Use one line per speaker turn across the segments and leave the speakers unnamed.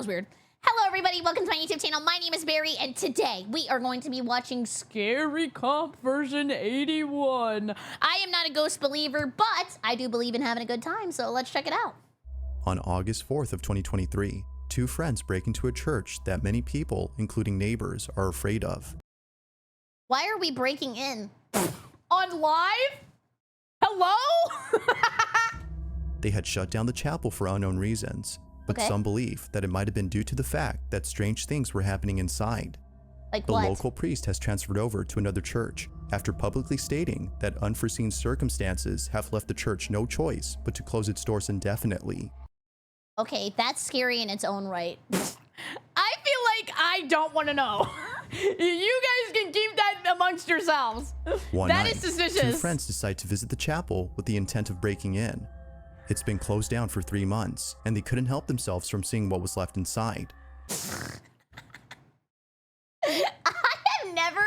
was weird. Hello, everybody. Welcome to my YouTube channel. My name is Barry, and today we are going to be watching Scary Comp version 81. I am not a ghost believer, but I do believe in having a good time, so let's check it out.
On August 4th of 2023, two friends break into a church that many people, including neighbors, are afraid of.
Why are we breaking in? On live? Hello?
They had shut down the chapel for unknown reasons, but some believe that it might have been due to the fact that strange things were happening inside.
Like
the
what?
local priest has transferred over to another church after publicly stating that unforeseen circumstances have left the church no choice but to close its doors indefinitely. Okay,
that's scary in its own right. I feel like I don't want to know. You guys can keep that amongst yourselves.
One
that
night,
is suspicious.
Two friends decide to visit the chapel with the intent of breaking in. It's been closed down for 3 months, and they couldn't help themselves from seeing what was left inside.
I have never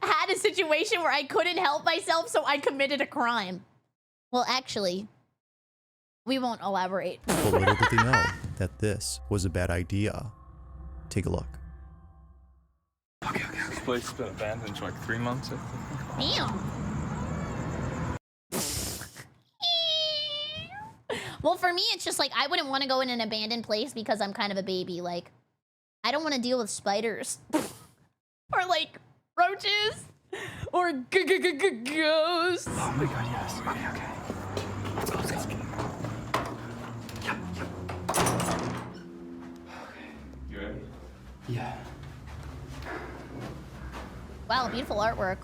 had a situation where I couldn't help myself, so I committed a crime. Well, actually, we won't elaborate.
But little did they know that this was a bad idea. Take a look.
Okay. This place has been abandoned for like 3 months.
Damn. Well, for me, it's just like I wouldn't want to go in an abandoned place because I'm kind of a baby. Like, I don't want to deal with spiders or like roaches or ghosts.
Oh my god, yes. Okay. Let's go. Yep. Okay. You ready? Yeah.
Wow, beautiful artwork.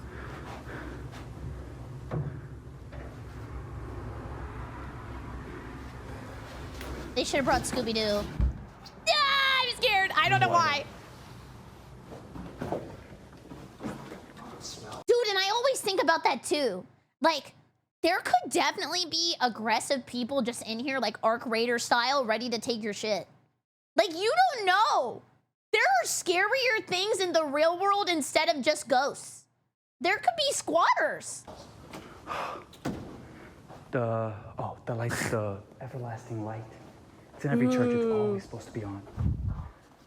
They should have brought Scooby-Doo. Ah, I'm scared. I don't know why. Dude, and I always think about that too. Like, there could definitely be aggressive people just in here, like Arc Raider style, ready to take your shit. Like, you don't know. There are scarier things in the real world instead of just ghosts. There could be squatters.
The light's the everlasting light. It's in every church. It's always supposed to be on.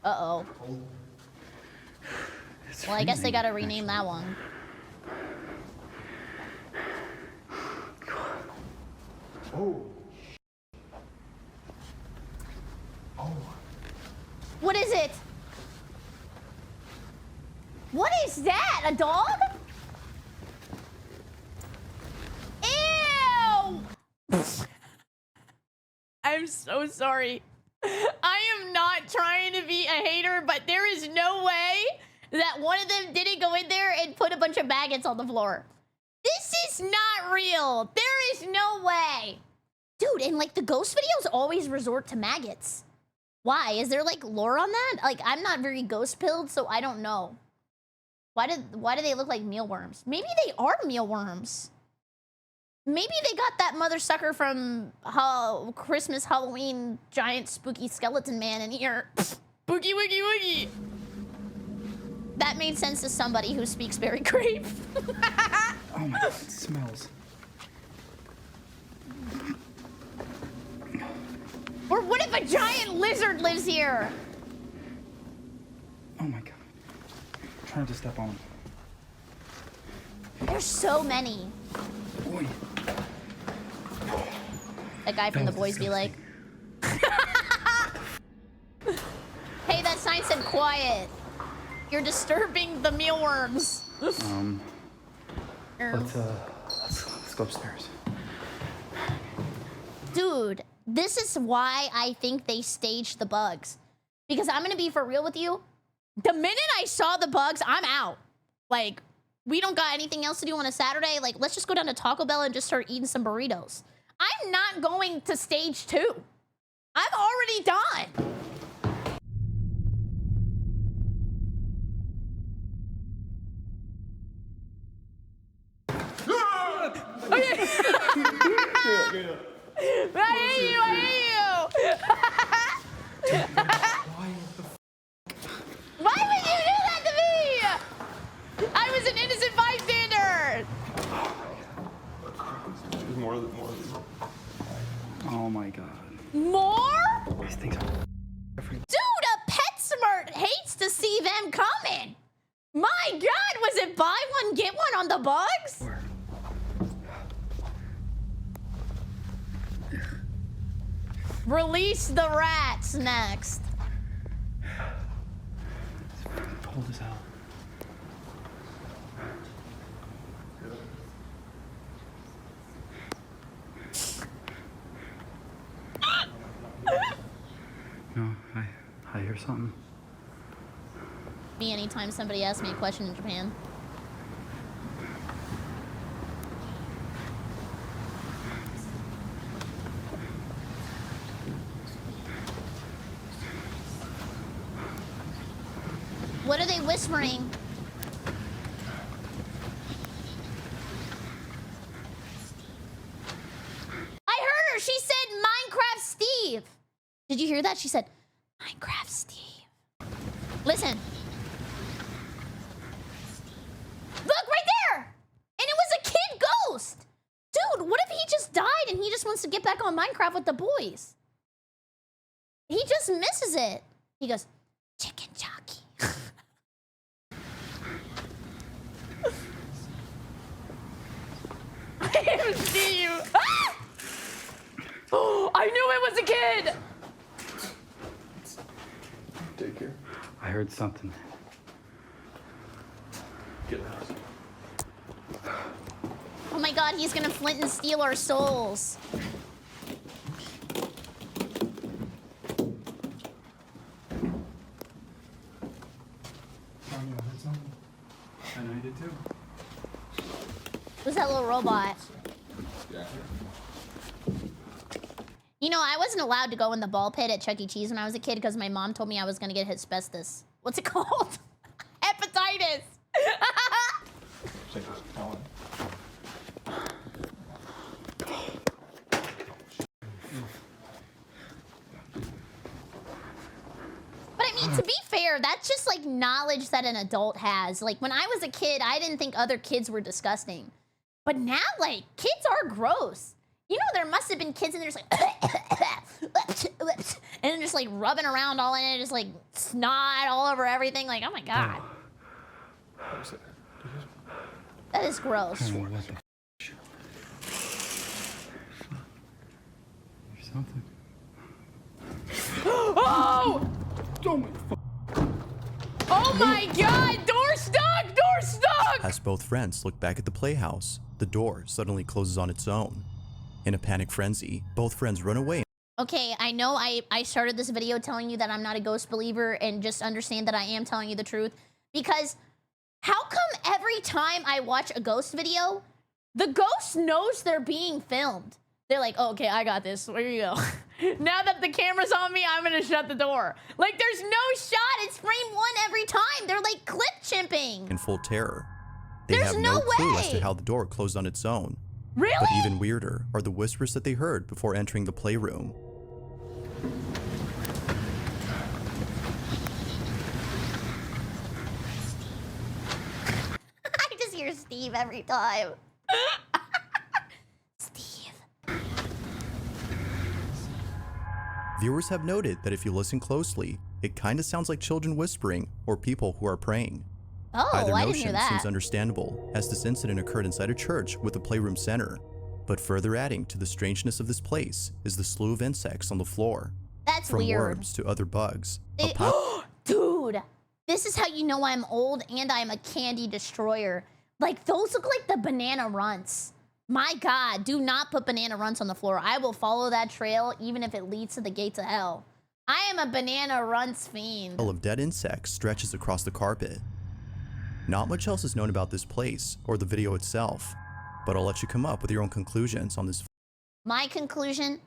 Uh-oh. Well, I guess they gotta rename that one.
Oh.
What is it? What is that? A dog? Ew! I'm so sorry. I am not trying to be a hater, but there is no way that one of them didn't go in there and put a bunch of maggots on the floor. This is not real. There is no way. Dude, and like the ghost videos always resort to maggots. Why? Is there like lore on that? Like, I'm not very ghost pilled, so I don't know. Why do they look like mealworms? Maybe they are mealworms. Maybe they got that mother sucker from Christmas, Halloween, giant spooky skeleton man in here. Boogie woogie woogie. That made sense to somebody who speaks BerryCrepe.
Oh my god, it smells.
Or what if a giant lizard lives here?
Oh my god. I'm trying to step on.
There's so many.
Boy.
That guy from The Boys be like, hey, that sign said quiet. You're disturbing the mealworms.
Let's go upstairs.
Dude, this is why I think they staged the bugs. Because I'm gonna be for real with you. The minute I saw the bugs, I'm out. Like, we don't got anything else to do on a Saturday. Like, let's just go down to Taco Bell and just start eating some burritos. I'm not going to stage 2. I'm already done. I hate you. Why would you do that to me? I was an innocent bystander.
There's more.
Oh my god.
More?
These things are
Dude, a around the bugs? Release the rats next.
It's cold as hell. No, I hear something.
Me anytime somebody asks me a question in Japan. What are they whispering? I heard her. She said Minecraft Steve. Did you hear that? She said Minecraft Steve. Listen. Look right there. And it was a kid ghost. Dude, what if he just died and he just wants to get back on Minecraft with the boys? He just misses it. He goes, chicken jockey. I see you. Ah! Oh, I knew it was a kid.
Take care.
I heard something.
Get out.
Oh my God, he's gonna flint and steal our souls.
I know you did too.
Who's that little robot? You know, I wasn't allowed to go in the ball pit at Chuck E. Cheese when I was a kid because my mom told me I was gonna get asbestos. What's it called? Hepatitis. But I mean, to be fair, that's just like knowledge that an adult has. Like when I was a kid, I didn't think other kids were disgusting. But now, like, kids are gross. You know, there must have been kids in there just like, and then just like rubbing around all in it, just like snot all over everything. Like, oh my God. That is gross.
There's something.
Oh! Oh my God! Door stuck! Door stuck!
As both friends look back at the playhouse, the door suddenly closes on its own. In a panic frenzy, both friends run away.
Okay, I know I started this video telling you that I'm not a ghost believer, and just understand that I am telling you the truth. Because how come every time I watch a ghost video, the ghost knows they're being filmed? They're like, oh, okay, I got this. Where you go? Now that the camera's on me, I'm gonna shut the door. Like, there's no shot. It's frame one every time. They're like clip chimping.
In full terror. They
There's
have
no
clue as
way.
to how the door closed on its own.
Really?
But even weirder are the whispers that they heard before entering the playroom.
I just hear Steve every time. Steve.
Viewers have noted that if you listen closely, it kinda sounds like children whispering or people who are praying.
Oh,
Either
I didn't hear
notion
that.
seems understandable, as this incident occurred inside a church with a playroom center. But further adding to the strangeness of this place is the slew of insects on the floor.
That's
From
weird.
worms to other bugs.
They- Dude, this is how you know I'm old and I'm a candy destroyer. Like, those look like the banana runts. My God, do not put banana runts on the floor. I will follow that trail even if it leads to the gates of hell. I am a banana runts fiend.
A of dead insects stretches across the carpet. Not much else is known about this place or the video itself, but I'll let you come up with your own conclusions on this.
My conclusion?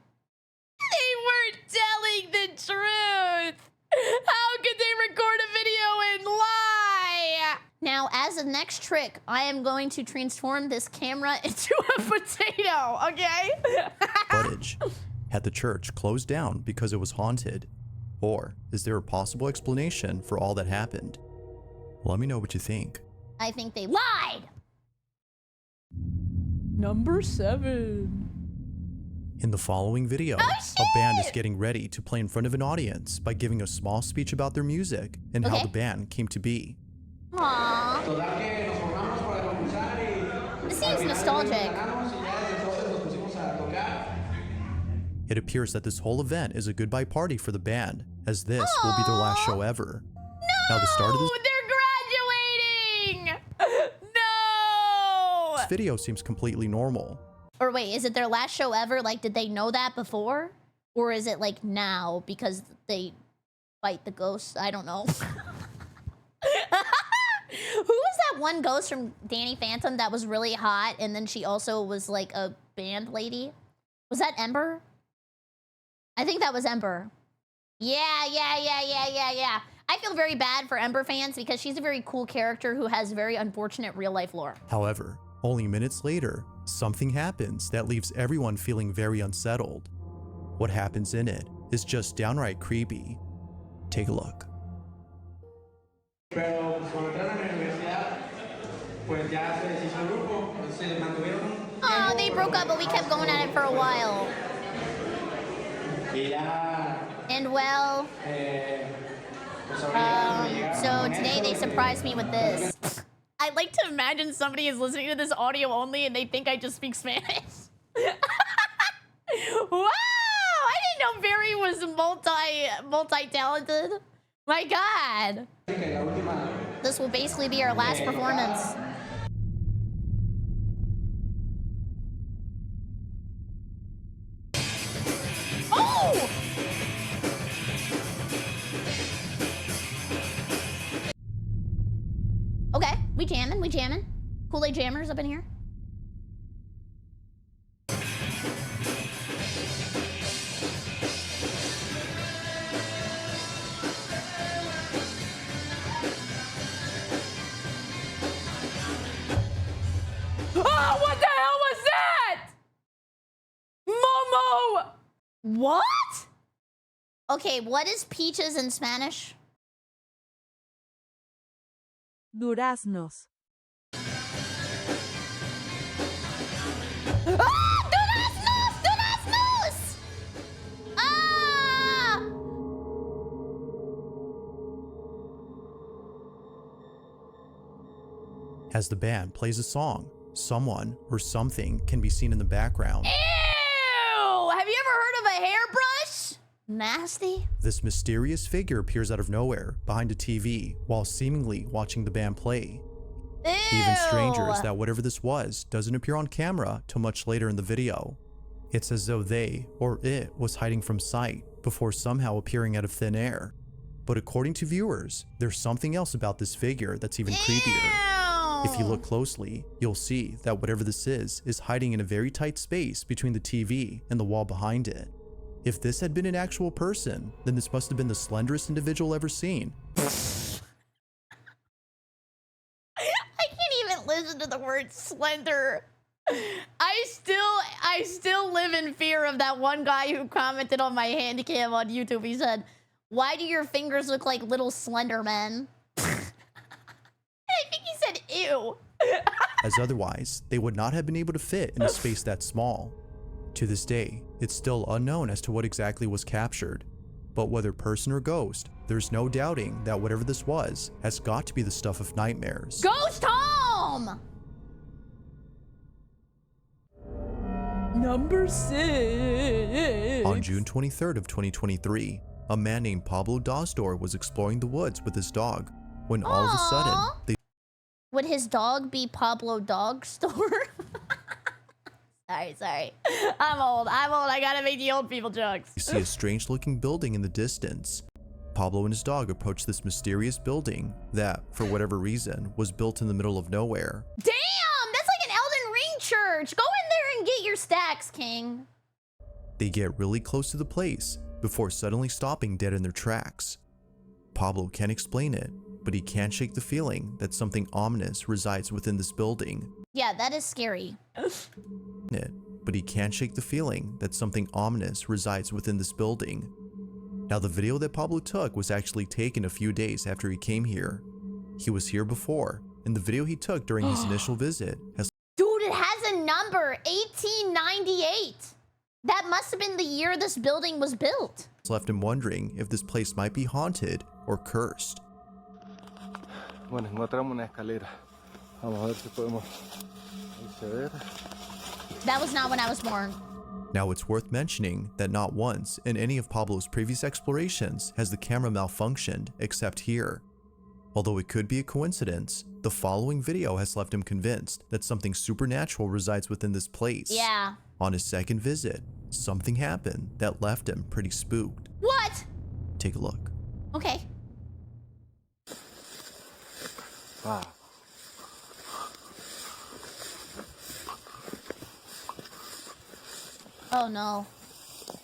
They weren't telling the truth. How could they record a video and lie? Now, as a next trick, I am going to transform this camera into a potato, okay?
Footage. Had the church closed down because it was haunted? Or is there a possible explanation for all that happened? Let me know what you think.
I think they lied. Number 7.
In the following video, a band is getting ready to play in front of an audience by giving a small speech about their music and how
Okay.
the band came to be.
Aww.
Total que nos formamos para comenzar
nostalgic.
It appears that this whole event is a goodbye party for the band, as this will be their last show ever. Now the start of this
They're graduating! No!
video seems completely normal.
Or wait, is it their last show ever? Like, did they know that before? Or is it like now because they fight the ghosts? I don't know. Who was that one ghost from Danny Phantom that was really hot and then she also was like a band lady? Was that Ember? I think that was Ember. Yeah. I feel very bad for Ember fans because she's a very cool character who has very unfortunate real life lore.
However, only minutes later, something happens that leaves everyone feeling very unsettled. What happens in it is just downright creepy. Take a look.
Oh, they broke up, but we kept going at it for a while. And well, so today they surprised me with this. I like to imagine somebody is listening to this audio only and they think I just speak Spanish. Wow! I didn't know Barry was multi-talented. My God. This will basically be our last performance. Oh! Okay, we jamming. Kool-Aid jammers up in here. Oh, what the hell was that? Momo! What? Okay, what is peaches in Spanish?
Duraznos.
Ah! Duraznos! Ah!
As the band plays a song, someone or something can be seen in the background.
Ew! Have you ever heard of a hairbrush? Nasty.
This mysterious figure appears out of nowhere behind a TV while seemingly watching the band play.
Ew.
Even stranger is that whatever this was doesn't appear on camera till much later in the video. It's as though they or it was hiding from sight before somehow appearing out of thin air. But according to viewers, there's something else about this figure that's even creepier. If you look closely, you'll see that whatever this is hiding in a very tight space between the TV and the wall behind it. If this had been an actual person, then this must have been the slenderest individual ever seen.
I can't even listen to the word slender. I still live in fear of that one guy who commented on my hand cam on YouTube. He said, "Why do your fingers look like little slender men?" I think he said, "Ew."
As otherwise, they would not have been able to fit in a space that small. To this day, it's still unknown as to what exactly was captured. But whether person or ghost, there's no doubting that whatever this was has got to be the stuff of nightmares.
Ghost home! Number 6.
On June 23rd of 2023, a man named Pablo Dosdor was exploring the woods with his dog when all of a sudden, they
Would his dog be Pablo Dog Store? Sorry. I'm old. I gotta make the old people jokes.
see a strange looking building in the distance. Pablo and his dog approached this mysterious building that, for whatever reason, was built in the middle of nowhere.
Damn! That's like an Elden Ring church! Go in there and get your stacks, King.
They get really close to the place before suddenly stopping dead in their tracks. Pablo can't explain it, but he can't shake the feeling that something ominous resides within this building.
Yeah, that is scary.
But he can't shake the feeling that something ominous resides within this building. Now, the video that Pablo took was actually taken a few days after he came here. He was here before, and the video he took during his initial visit has
Dude, it has a number, 1898. That must have been the year this building was built.
left him wondering if this place might be haunted or cursed.
Bueno, encontramos una escalera. Vamos a ver si podemos
That was not when I was born.
Now, it's worth mentioning that not once in any of Pablo's previous explorations has the camera malfunctioned, except here. Although it could be a coincidence, the following video has left him convinced that something supernatural resides within this place.
Yeah.
On his second visit, something happened that left him pretty spooked.
What?
Take a look.
Okay.
Wow.
Oh no.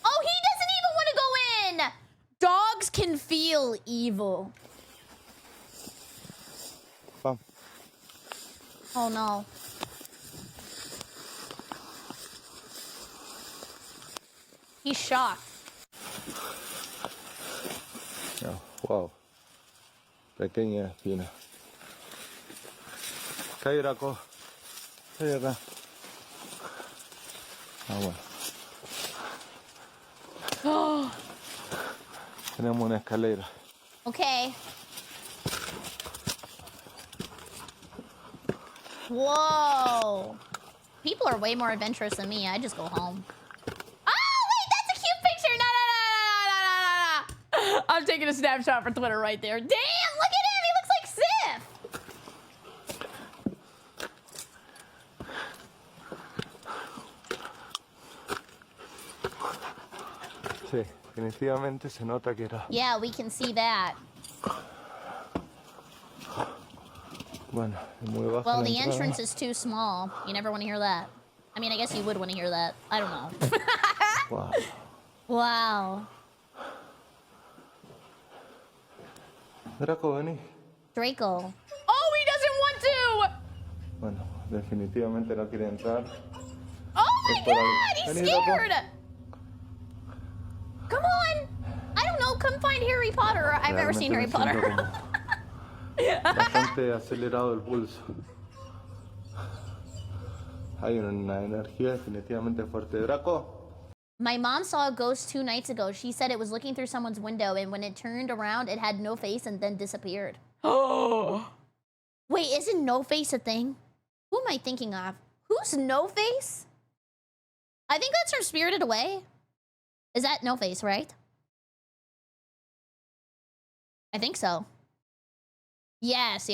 Oh, he doesn't even want to go in! Dogs can feel evil.
Bum.
Oh no. He's shocked.
Oh, wow. Pequeña espina. Cae, Draco. Cae acá. Ah, bueno. Tenemos una escalera.
Okay. Whoa. People are way more adventurous than me. I just go home. Oh, wait, that's a cute picture. No. I'm taking a snapshot for Twitter right there. Damn, look at him. He looks like Sif.
Sí, definitivamente se nota que era.
Yeah, we can see that.
Bueno, muy baja
Well,
la
the
entrada.
entrance is too small. You never want to hear that. I mean, I guess you would want to hear that. I don't know.
Wow.
Wow.
Draco, vení.
Draco. Oh, he doesn't want to!
Bueno, definitivamente no quiere entrar.
Oh my
Es por algo.
god, he's
Vení, Draco.
scared! Come on! I don't know, come find Harry Potter. I've never seen Harry
Realmente me
Potter.
siento como bastante acelerado el pulso. Hay una energía definitivamente fuerte. Draco.
My mom saw a ghost 2 nights ago. She said it was looking through someone's window, and when it turned around, it had no face and then disappeared. Oh! Wait, isn't no face a thing? Who am I thinking of? Who's no face? I think that's from Spirited Away. Is that no face, right? I think so. Yes.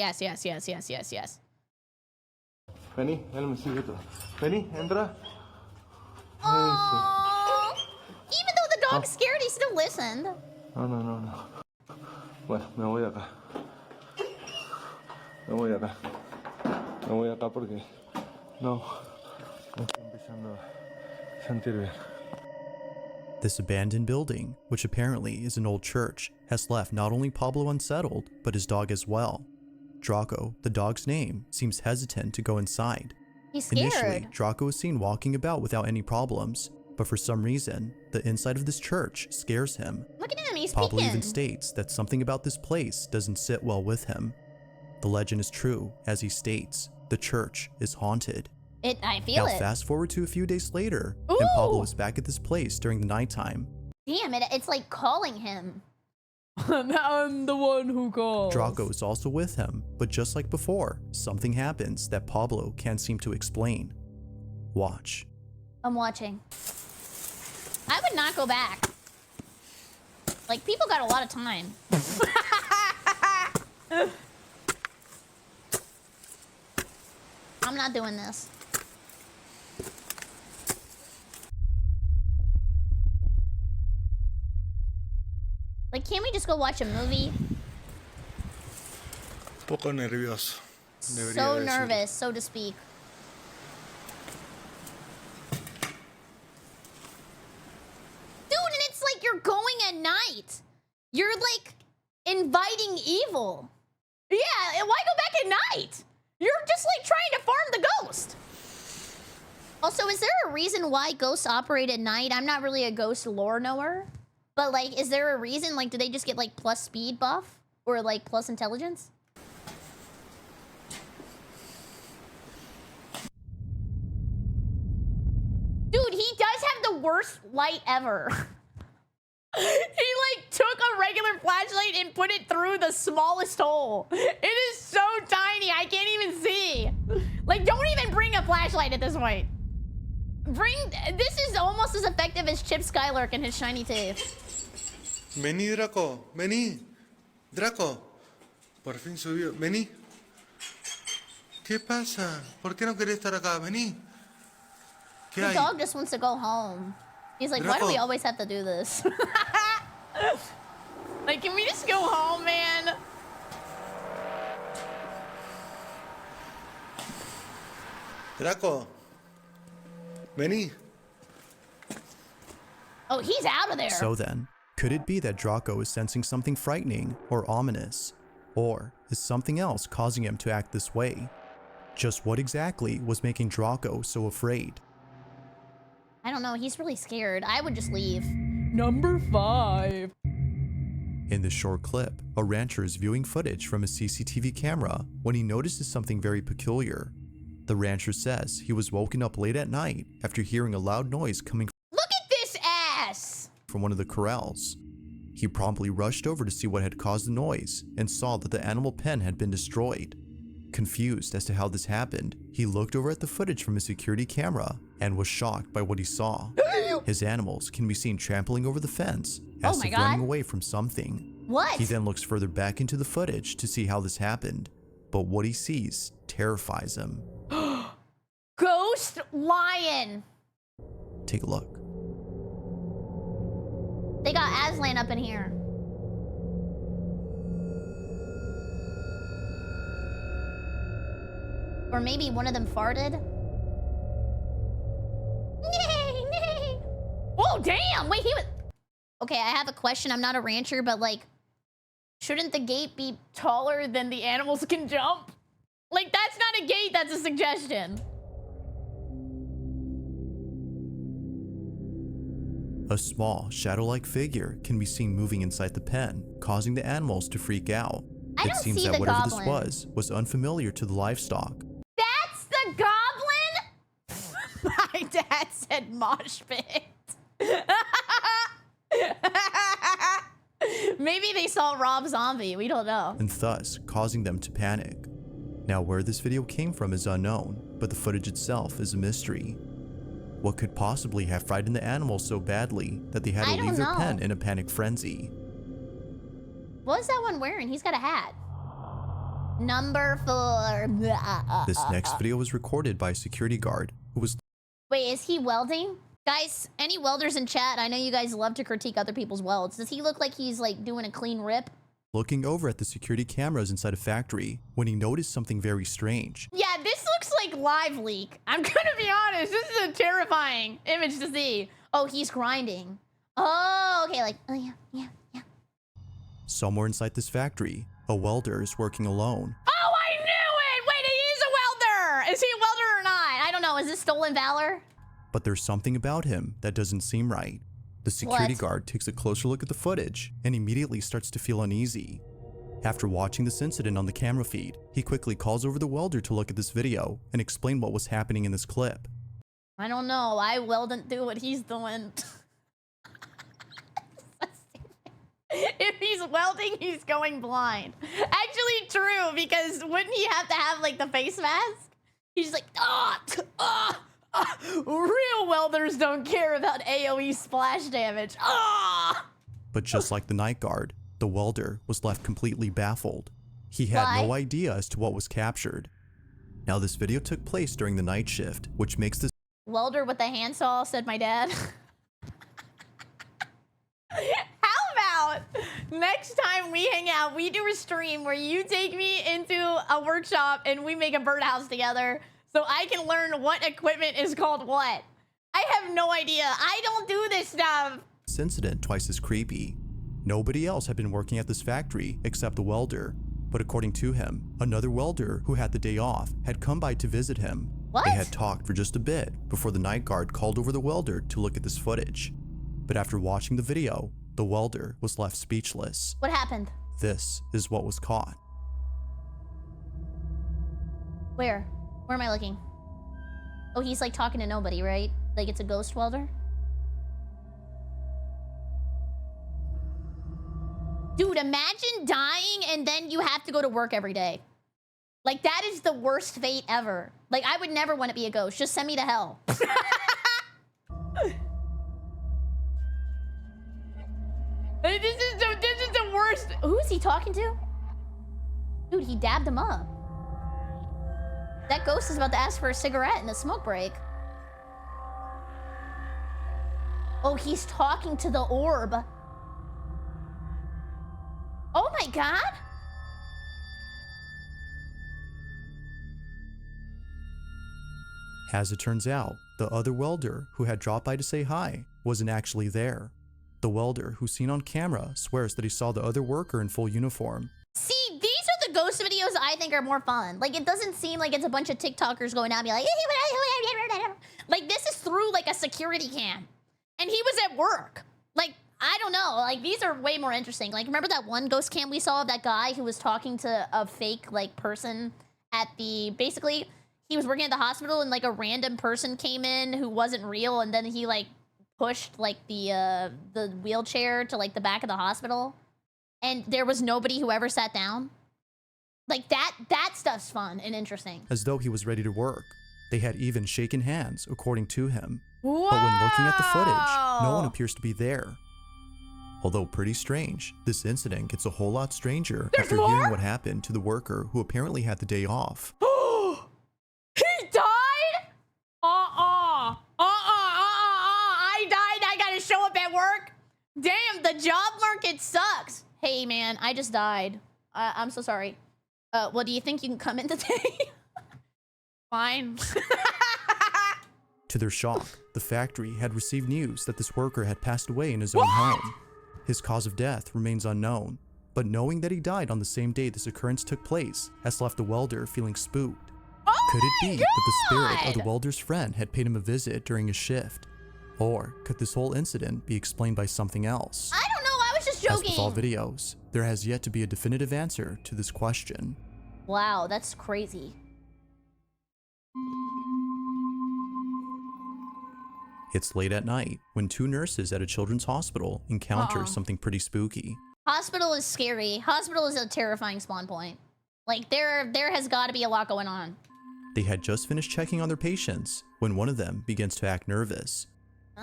Vení, él me sigue todo. Vení, entra.
Oh! Even though the dog's scared, he still listened.
No. Bueno, me voy acá. Me voy acá porque no estoy empezando a sentir bien.
This abandoned building, which apparently is an old church, has left not only Pablo unsettled, but his dog as well. Draco, the dog's name, seems hesitant to go inside.
He's scared.
Initially, Draco is seen walking about without any problems, but for some reason, the inside of this church scares him.
Look at him, he's
Pablo
peeking.
even states that something about this place doesn't sit well with him. The legend is true, as he states, the church is haunted.
I feel
Now
it.
fast forward to a few days later,
Ooh.
and Pablo is back at this place during the nighttime.
Damn, it's like calling him. I'm the one who calls.
Draco is also with him, but just like before, something happens that Pablo can't seem to explain. Watch.
I'm watching. I would not go back. Like, people got a lot of time. I'm not doing this. Like, can't we just go watch a movie?
Poco nervioso.
So nervous, so to speak. Dude, and it's like you're going at night. You're like inviting evil. Yeah, and why go back at night? You're just like trying to farm the ghost. Also, is there a reason why ghosts operate at night? I'm not really a ghost lore knower. But like, is there a reason? Like, do they just get like plus speed buff? Or like plus intelligence? Dude, he does have the worst light ever. He like took a regular flashlight and put it through the smallest hole. It is so tiny, I can't even see. Like, don't even bring a flashlight flashlight at this point. This is almost as effective as Chip Skylark and his shiny teeth.
Vení, Draco. Vení. Draco. Por fin subió. Vení. ¿Qué pasa? ¿Por qué no querés estar acá? Vení. ¿Qué
The
hay?
dog just wants to go home. He's like, why do we
Draco.
always have to do this? Like, can we just go home, man?
Draco. Vení.
Oh, he's out of there.
So then, could it be that Draco is sensing something frightening or ominous? Or is something else causing him to act this way? Just what exactly was making Draco so afraid?
I don't know. He's really scared. I would just leave.
Number 5.
In this short clip, a rancher is viewing footage from his CCTV camera when he notices something very peculiar. The rancher says he was woken up late at night after hearing a loud noise coming
Look at this ass.
from one of the corrals. He promptly rushed over to see what had caused the noise and saw that the animal pen had been destroyed. Confused as to how this happened, he looked over at the footage from his security camera and was shocked by what he saw. His animals can be seen trampling over the fence as
Oh my
if running
God.
away from something.
What?
He then looks further back into the footage to see how this happened, but what he sees terrifies him.
Ghost lion.
Take a look.
They got Aslan up in here. Or maybe one of them farted. Nay, nay. Oh, damn. Wait, he was... Okay, I have a question. I'm not a rancher, but like, shouldn't the gate be taller than the animals can jump? Like, that's not a gate, that's a suggestion.
A small, shadow-like figure can be seen moving inside the pen, causing the animals to freak out.
I
It
don't
seems
see
that
the
whatever
goblin.
this was unfamiliar to the livestock.
That's the goblin? My dad said mosh pit. Maybe they saw Rob Zombie. We don't know.
And thus causing them to panic. Now, where this video came from is unknown, but the footage itself is a mystery. What could possibly have frightened the animals so badly that they had
I
to
don't
leave their
know.
pen in a panic frenzy?
What is that one wearing? He's got a hat. Number 4.
This next video was recorded by a security guard who was
Wait, is he welding? Guys, any welders in chat? I know you guys love to critique other people's welds. Does he look like he's like doing a clean rip?
looking over at the security cameras inside a factory when he noticed something very strange.
Yeah, this looks like live leak. I'm gonna be honest. This is a terrifying image to see. Oh, he's grinding. Oh, okay, like, oh yeah.
Somewhere inside this factory, a welder is working alone.
Oh, I knew it! Wait, he is a welder! Is he a welder or not? I don't know. Is this stolen valor?
But there's something about him that doesn't seem right. The security
What?
guard takes a closer look at the footage and immediately starts to feel uneasy. After watching this incident on the camera feed, he quickly calls over the welder to look at this video and explain what was happening in this clip.
I don't know. I wouldn't do what he's doing. If he's welding, he's going blind. Actually, true, because wouldn't he have to have, like, the face mask? He's like, real welders don't care about AoE splash damage.
But just like the night guard, the welder was left completely baffled. He had no
Why? idea
idea as to what was captured. Now this video took place during the night shift, which makes this
Welder with a handsaw, said my dad. How about next time we hang out, we do a stream where you take me into a workshop and we make a birdhouse together so I can learn what equipment is called what. I have no idea. I don't do this stuff.
incident twice as creepy. Nobody else had been working at this factory except the welder, but according to him, another welder who had the day off had come by to visit him.
What?
They had talked for just a bit before the night guard called over the welder to look at this footage. But after watching the video, the welder was left speechless.
What happened?
This is what was caught.
Where? Where am I looking? Oh, he's like talking to nobody, right? Like it's a ghost welder? Dude, imagine dying and then you have to go to work every day. Like, that is the worst fate ever. Like, I would never want to be a ghost. Just send me to hell. This is the worst. Who is he talking to? Dude, he dabbed him up. That ghost is about to ask for a cigarette in a smoke break. Oh, he's talking to the orb. Oh my God.
As it turns out, the other welder who had dropped by to say hi wasn't actually there. The welder, who's seen on camera, swears that he saw the other worker in full uniform.
See, these are the ghost videos I think are more fun. Like, it doesn't seem like it's a bunch of TikTokers going out and be like, like, this is through like a security cam. And he was at work. Like, I don't know. Like, these are way more interesting. Like, remember that one ghost cam we saw of that guy who was talking to a fake, like, person at the, basically, he was working at the hospital and, like, a random person came in who wasn't real, and then he, like, pushed, like, the wheelchair to, like, the back of the hospital. And there was nobody who ever sat down. Like, that stuff's fun and interesting.
As though he was ready to work. They had even shaken hands, according to him.
Whoa!
But when looking at the footage, no one appears to be there. Although pretty strange, this incident gets a whole lot stranger after hearing what happened to the worker who apparently had the day off.
He died? I died. I gotta show up at work. Damn, the job market sucks. Hey, man, I just died. I'm so sorry. Well, do you think you can come in today? Fine.
To their shock, the factory had received news that this worker had passed away in his own home. His cause of death remains unknown, but knowing that he died on the same day this occurrence took place has left the welder feeling spooked. Could it be that the spirit of the welder's friend had paid him a visit during his shift? Or could this whole incident be explained by something else?
I don't know, I was just joking.
As with all videos, there has yet to be a definitive answer to this question.
Wow, that's crazy.
It's late at night when two nurses at a children's hospital encounter something pretty spooky.
Hospital is scary. Hospital is a terrifying spawn point. Like, there has got to be a lot going on.
They had just finished checking on their patients when one of them begins to act nervous.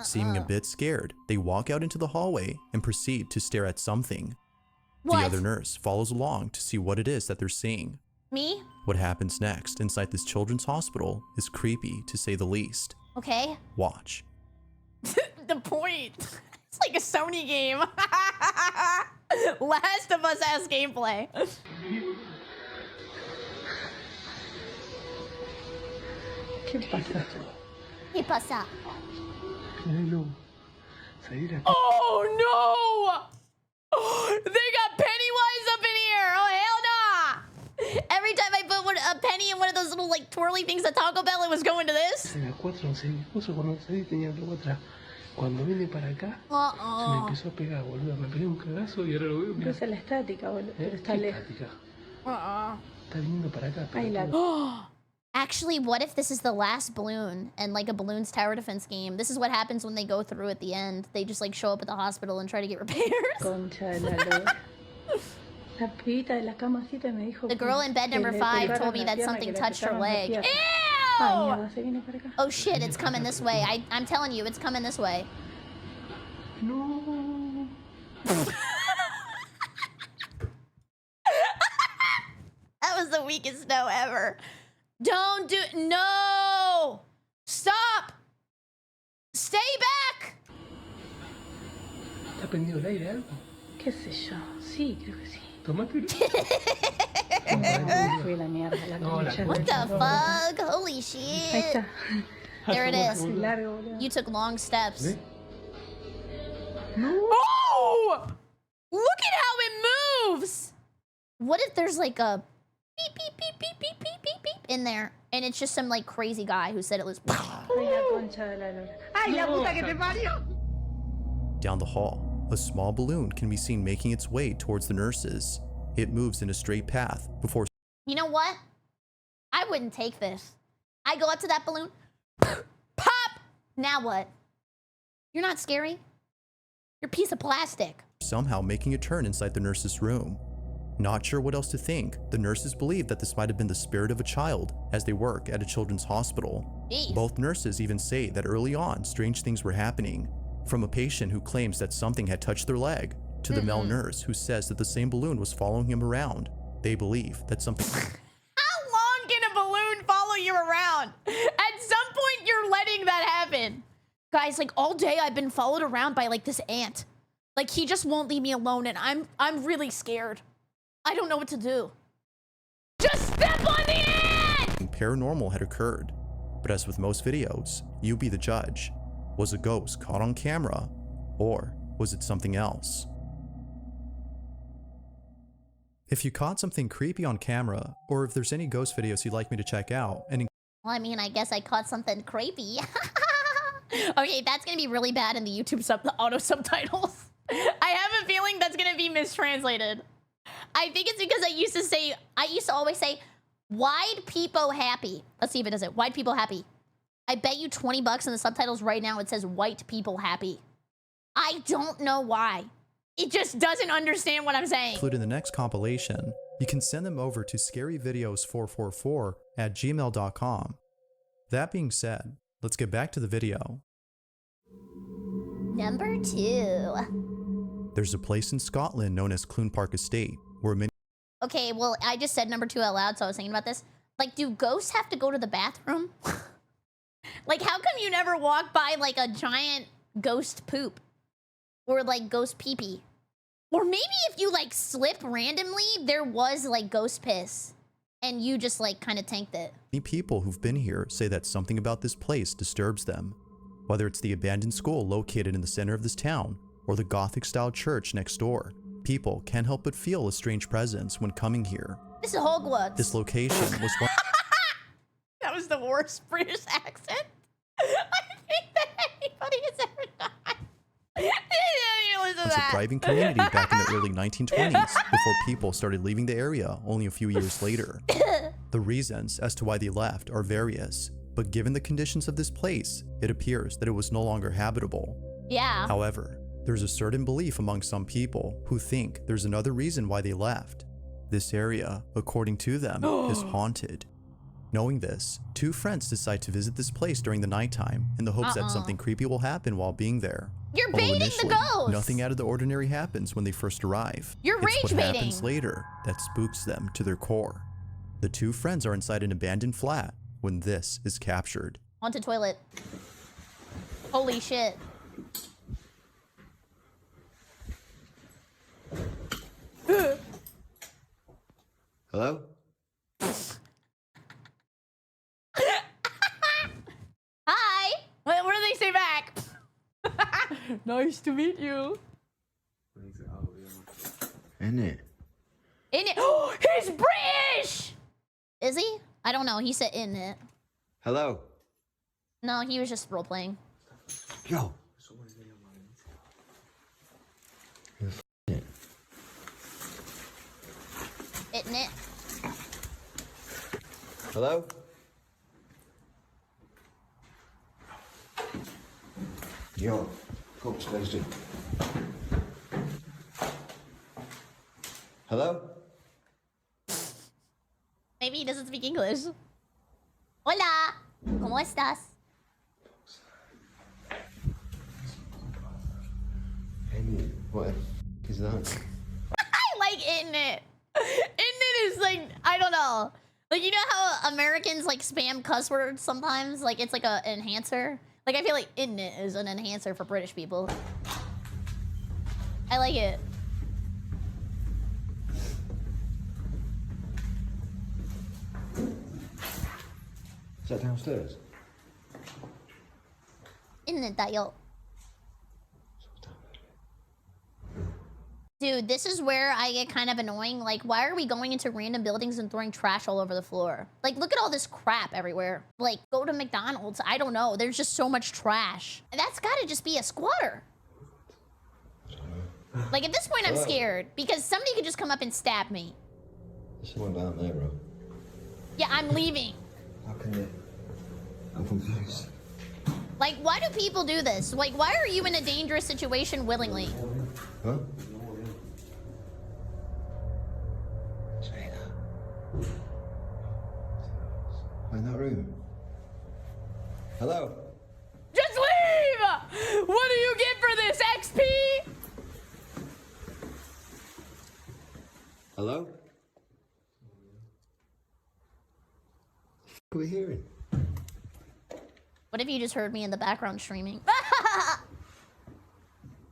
Seeming a bit scared, they walk out into the hallway and proceed to stare at something.
What?
The other nurse follows along to see what it is that they're seeing.
Me?
What happens next inside this children's hospital is creepy to say the least.
Okay.
Watch.
The point. It's like a Sony game. Last of Us ass gameplay.
¿Qué pasa?
¿Qué pasa?
Míralo. Salir aquí.
Oh no! They got Pennywise up in here. Oh hell nah! Every time I put a penny in one of those little like twirly things at Taco Bell, it was going to this.
En la 4, no sé, mi esposo cuando salí tenía el logo atrás. Cuando vine para acá, se me empezó a pegar, boludo. Me pegué un cagazo y ahora lo veo. Mira.
Esa es la estática, boludo. Pero está
¿Qué
lejos.
estática? Está viniendo para acá.
Ay, la...
Actually, what if this is the last balloon and like a balloon's tower defense game? This is what happens when they go through at the end. They just like show up at the hospital and try to get repairs.
Concha de la lora. La pibita de la camacita me dijo...
The girl in bed number 5 told me that something touched her leg. Ew! Oh shit, it's coming this way. I'm telling you, it's coming this way.
No.
That was the weakest no ever. Don't do it. No! Stop! Stay back!
¿Está prendido el aire algo?
¿Qué sé yo? Sí, creo que sí.
Tómatelo.
Fui la mierda, la
No, la
concha.
What the fuck? Holy
Ahí
shit.
está.
There it is.
Largo, boludo.
You took long steps.
¿Ves?
Oh! Look at how it moves! What if there's like a beep, beep, beep, beep, beep, beep, beep, beep in there, and it's just some like crazy guy who said it was...
Ay, la concha de la lora. Ay, la puta que te parió.
Down the hall, a small balloon can be seen making its way towards the nurses. It moves in a straight path before...
You know what? I wouldn't take this. I go up to that balloon, pop! Now what? You're not scary? You're a piece of plastic.
somehow making a turn inside the nurse's room. Not sure what else to think, the nurses believe that this might have been the spirit of a child as they work at a children's hospital.
Jeez.
Both nurses even say that early on, strange things were happening. From a patient who claims that something had touched their leg, to the male nurse who says that the same balloon was following him around. They believe that something...
How long can a balloon follow you around? At some point, you're letting that happen. Guys, like all day I've been followed around by like this ant. Like he just won't leave me alone and I'm really scared. I don't know what to do. Just step on the ant!
Paranormal had occurred. But as with most videos, you be the judge. Was a ghost caught on camera, or was it something else? If you caught something creepy on camera, or if there's any ghost videos you'd like me to check out, and
Well, I mean, I guess I caught something creepy. Okay, that's gonna be really bad in the YouTube auto subtitles. I have a feeling that's gonna be mistranslated. I think it's because I used to always say, wide people happy. Let's see if it does it. Wide people happy. I bet you 20 bucks in the subtitles right now it says white people happy. I don't know why. It just doesn't understand what I'm saying.
include in the next compilation, you can send them over to scaryvideos444@gmail.com. That being said, let's get back to the video.
Number 2.
There's a place in Scotland known as Clune Park Estate, where many
Okay, well, I just said number 2 out loud, so I was thinking about this. Like, do ghosts have to go to the bathroom? Like, how come you never walk by, like, a giant ghost poop? Or, like, ghost pee-pee? Or maybe if you, like, slip randomly, there was, like, ghost piss. And you just, like, kind of tanked it.
people who've been here say that something about this place disturbs them. Whether it's the abandoned school located in the center of this town, or the Gothic-style church next door, people can't help but feel a strange presence when coming here.
This is Hogwarts.
This location was one
That was the worst British accent I think that anybody has ever done. Listen to
was a
that.
thriving community back in the early 1920s before people started leaving the area only a few years later. The reasons as to why they left are various, but given the conditions of this place, it appears that it was no longer habitable.
Yeah.
However, there's a certain belief among some people who think there's another reason why they left. This area, according to them, is haunted. Knowing this, 2 friends decide to visit this place during the nighttime in the hopes that something creepy will happen while being there.
You're
Although
baiting the
initially,
ghost.
nothing out of the ordinary happens when they first arrive.
You're
It's
rage
what
baiting.
happens later that spooks them to their core. The 2 friends are inside an abandoned flat when this is captured.
Haunted toilet. Holy shit.
Hello?
Hi. What do they say back?
Nice to meet you.
Isn't it?
In it. Oh, he's British. Is he? I don't know. He said in it.
Hello?
No, he was just role playing.
Yo.
In it.
Hello? Yo. Cool, station. Hello?
Maybe he doesn't speak English. Hola. ¿Cómo estás?
Amy, what is that?
I like in it. In it is like, I don't know. Like, you know how Americans like spam cuss words sometimes? Like, it's like an enhancer. Like, I feel like in it is an enhancer for British people. I like it.
Is that downstairs?
In it, that yo. Dude, this is where I get kind of annoying. Like, why are we going into random buildings and throwing trash all over the floor? Like, look at all this crap everywhere. Like, go to McDonald's. I don't know. There's just so much trash. That's gotta just be a squatter. Like, at this point, I'm scared. Because somebody could just come up and stab me.
There's someone down there, bro.
Yeah, I'm leaving.
How can you? I'm confused.
Like, why do people do this? Like, why are you in a dangerous situation willingly?
Huh?
Hello?
Just leave! What do you get for this, XP?
Hello? What are we hearing?
What if you just heard me in the background streaming?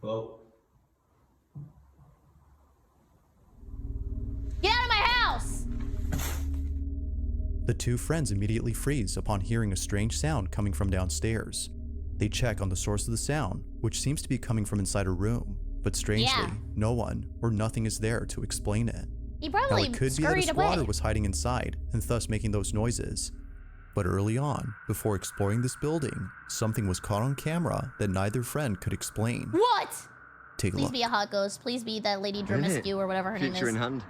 Hello?
Get out of my house!
The two friends immediately freeze upon hearing a strange sound coming from downstairs. They check on the source of the sound, which seems to be coming from inside a room, but strangely, no one or nothing is there to explain it.
He
Now
probably
it could be that a
scurried
squatter
away.
was hiding inside and thus making those noises. But early on, before exploring this building, something was caught on camera that neither friend could explain.
What?
Take a
Please
look.
be a hot ghost. Please be that lady Dremiscu or whatever her name
Future in
is.
hand.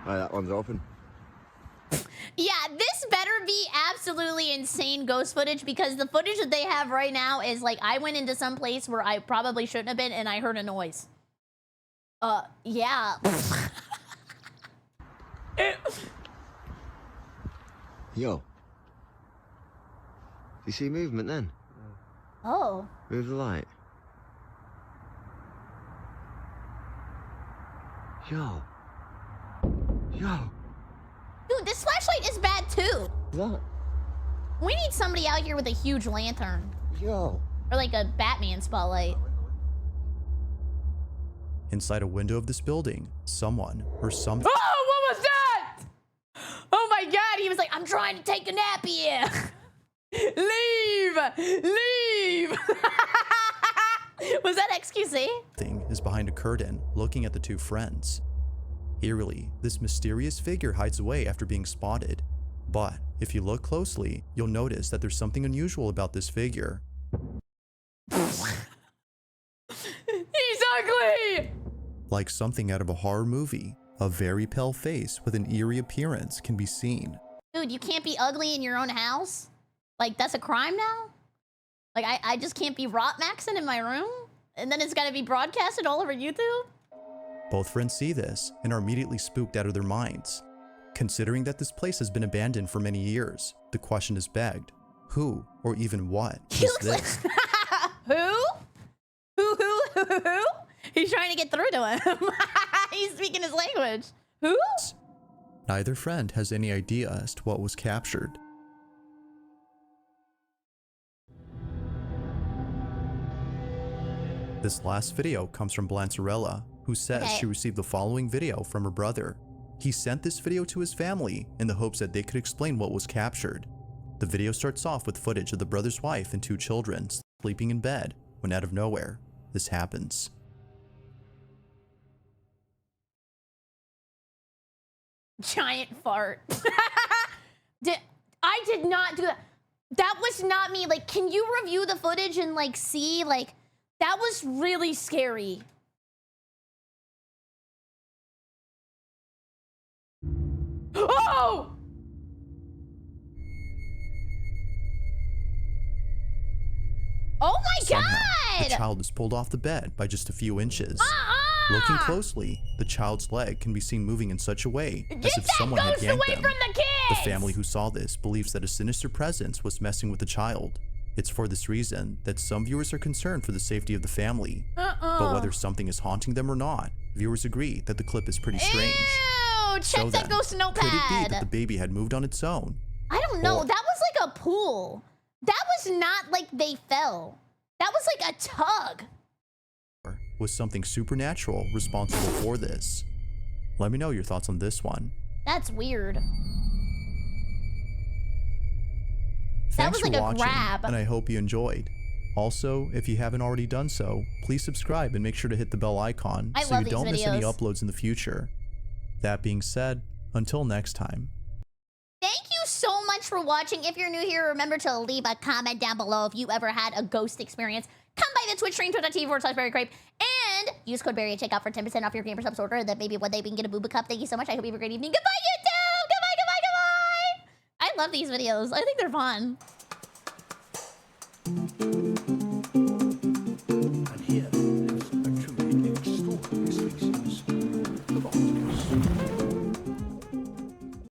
Oh, that one's open.
Yeah, this better be absolutely insane ghost footage because the footage that they have right now is like I went into some place where I probably shouldn't have been and I heard a noise. Yeah.
Yo. You see movement then?
Oh.
Move the light. Yo. Yo.
Dude, this flashlight is bad too.
That.
We need somebody out here with a huge lantern.
Yo.
Or like a Batman spotlight.
Inside a window of this building, someone or something
Oh, what was that?
Oh my god, he was like, I'm trying to take a nap here.
Leave! Leave!
Was that XQC?
is behind a curtain looking at the two friends. Eerily, this mysterious figure hides away after being spotted. But if you look closely, you'll notice that there's something unusual about this figure.
He's ugly!
Like something out of a horror movie, a very pale face with an eerie appearance can be seen.
Dude, you can't be ugly in your own house? Like, that's a crime now? Like, I just can't be rot maxing in my room? And then it's gotta be broadcasted all over YouTube?
Both friends see this and are immediately spooked out of their minds. Considering that this place has been abandoned for many years, the question is begged, who or even what is this?
Who? Who? He's trying to get through to him. He's speaking his language. Who?
Neither friend has any idea as to what was captured. This last video comes from Blancerella, who says she received the following video from her brother. He sent this video to his family in the hopes that they could explain what was captured. The video starts off with footage of the brother's wife and two children sleeping in bed when out of nowhere, this happens.
Giant fart. I did not do that. That was not me. Like, can you review the footage and like see, like, that was really scary.
Oh!
Oh my
Somehow,
god!
the child is pulled off the bed by just a few inches. Looking closely, the child's leg can be seen moving in such a way as if someone had yanked them.
From the kids!
The family who saw this believes that a sinister presence was messing with the child. It's for this reason that some viewers are concerned for the safety of the family. But whether something is haunting them or not, viewers agree that the clip is pretty strange.
Ew! Check that ghost notepad!
Could it be that the baby had moved on its own?
I don't know. That was like a pool. That was not like they fell. That was like a tug.
Or was something supernatural responsible for this? Let me know your thoughts on this one.
That's weird.
Thanks
was like
for
a
watching,
grab.
and I hope you enjoyed. Also, if you haven't already done so, please subscribe and make sure to hit the bell icon so you don't miss any uploads in the future. That being said, until next time.
Thank you so much for watching. If you're new here, remember to leave a comment down below if you ever had a ghost experience. Come by the Twitch stream, twitch.tv/BerryCrepe, and use code Berry at checkout for 10% off your Gamer Subs order. That maybe one day we can get a booba cup. Thank you so much. I hope you have a great evening. Goodbye, YouTube! Goodbye, goodbye, goodbye! I love these videos. I think they're fun.